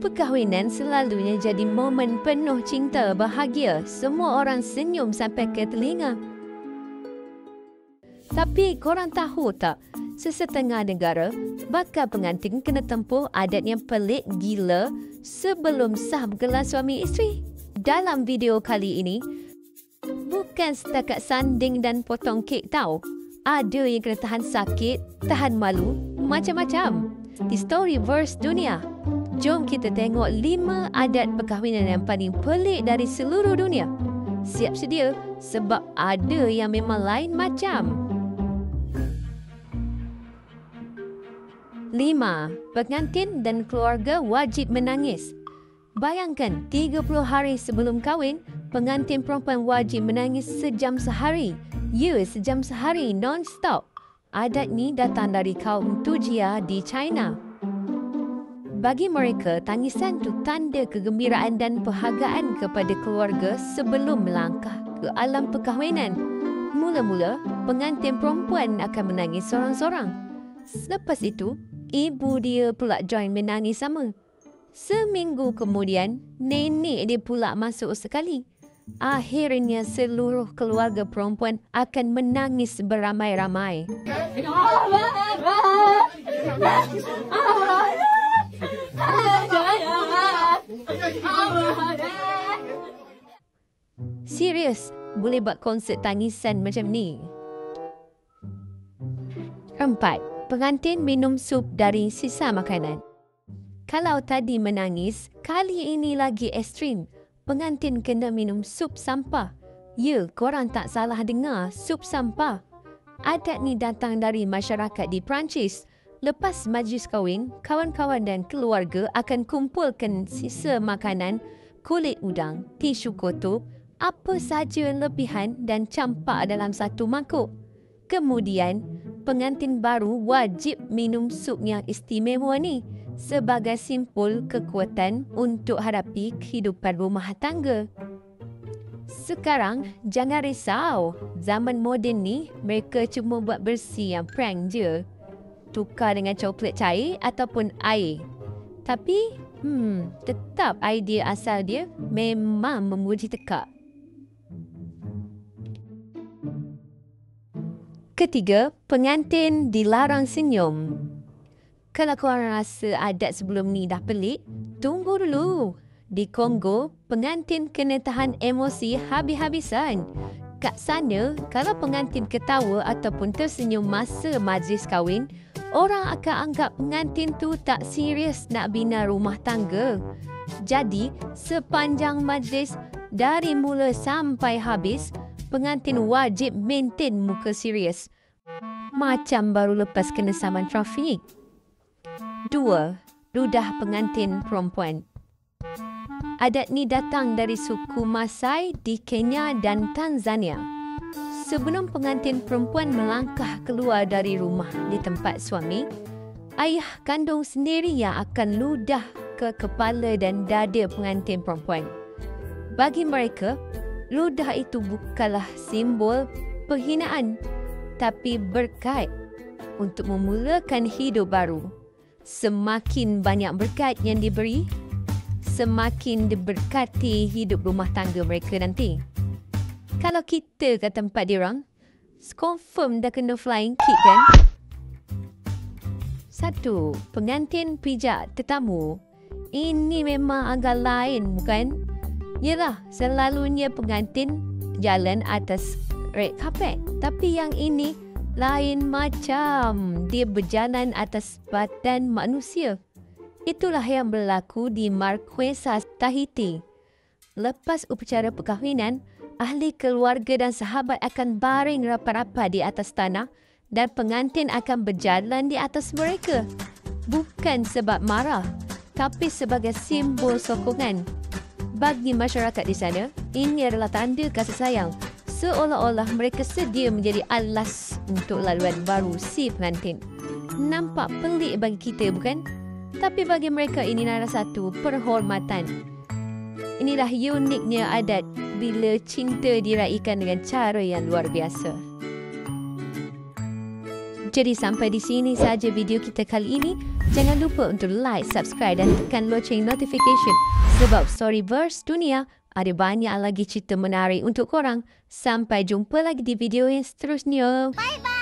Perkahwinan selalunya jadi momen penuh cinta, bahagia. Semua orang senyum sampai ke telinga. Tapi korang tahu tak, sesetengah negara, bakal pengantin kena tempuh adat yang pelik gila sebelum sah bergelar suami isteri. Dalam video kali ini, bukan setakat sanding dan potong kek tau. Ada yang kena tahan sakit, tahan malu, macam-macam. Di Storyverse Dunia, jom kita tengok 5 adat perkahwinan yang paling pelik dari seluruh dunia. Siap sedia sebab ada yang memang lain macam. 5. Pengantin dan keluarga wajib menangis. Bayangkan 30 hari sebelum kahwin, pengantin perempuan wajib menangis sejam sehari. Ya, sejam sehari non-stop. Adat ni datang dari kaum Tujia di China. Bagi mereka, tangisan tu tanda kegembiraan dan perhargaan kepada keluarga sebelum melangkah ke alam perkahwinan. Mula-mula, pengantin perempuan akan menangis sorang-sorang. Selepas itu, ibu dia pula join menangis sama. Seminggu kemudian, nenek dia pula masuk sekali. Akhirnya seluruh keluarga perempuan akan menangis beramai-ramai. Serius, boleh buat konsert tangisan macam ni. 4. Pengantin minum sup dari sisa makanan. Kalau tadi menangis, kali ini lagi ekstrim. Pengantin kena minum sup sampah. Ya, korang tak salah dengar, sup sampah. Adat ni datang dari masyarakat di Perancis. Lepas majlis kahwin, kawan-kawan dan keluarga akan kumpulkan sisa makanan, kulit udang, tisu kotor, apa saja lebihan dan campak dalam satu mangkuk. Kemudian, pengantin baru wajib minum sup yang istimewa ni sebagai simpul kekuatan untuk hadapi kehidupan rumah tangga. Sekarang, jangan risau. Zaman moden ni, mereka cuma buat bersih yang prank je. Tukar dengan coklat cair ataupun air. Tapi, tetap idea asal dia memang memuji tekak. 3. Pengantin dilarang senyum. Kalau korang rasa adat sebelum ni dah pelik, tunggu dulu. Di Kongo, pengantin kena tahan emosi habis-habisan. Kat sana, kalau pengantin ketawa ataupun tersenyum masa majlis kahwin, orang akan anggap pengantin tu tak serius nak bina rumah tangga. Jadi, sepanjang majlis, dari mula sampai habis, pengantin wajib maintain muka serius. Macam baru lepas kena saman trafik. 2. Ludah pengantin perempuan. Adat ni datang dari suku Masai di Kenya dan Tanzania. Sebelum pengantin perempuan melangkah keluar dari rumah di tempat suami, ayah kandung sendiri yang akan ludah ke kepala dan dada pengantin perempuan. Bagi mereka, ludah itu bukanlah simbol penghinaan, tapi berkat untuk memulakan hidup baru. Semakin banyak berkat yang diberi, semakin diberkati hidup rumah tangga mereka nanti. Kalau kita kat tempat diorang, confirm dah kena flying kick kan? 1. Pengantin pijak tetamu. Ini memang agak lain, bukan? Yalah, selalunya pengantin jalan atas red carpet. Tapi yang ini lain macam. Dia berjalan atas badan manusia. Itulah yang berlaku di Marquesas, Tahiti. Lepas upacara perkahwinan, ahli keluarga dan sahabat akan baring rapat-rapat di atas tanah dan pengantin akan berjalan di atas mereka. Bukan sebab marah, tapi sebagai simbol sokongan. Bagi masyarakat di sana, ini adalah tanda kasih sayang. Seolah-olah mereka sedia menjadi alas untuk laluan baru si pengantin. Nampak pelik bagi kita, bukan? Tapi bagi mereka ini adalah satu perhormatan. Inilah uniknya adat bila cinta diraikan dengan cara yang luar biasa. Jadi sampai di sini saja video kita kali ini. Jangan lupa untuk like, subscribe dan tekan loceng notification. Sebab Storyverse Dunia ada banyak lagi cerita menarik untuk korang. Sampai jumpa lagi di video yang seterusnya. Bye-bye.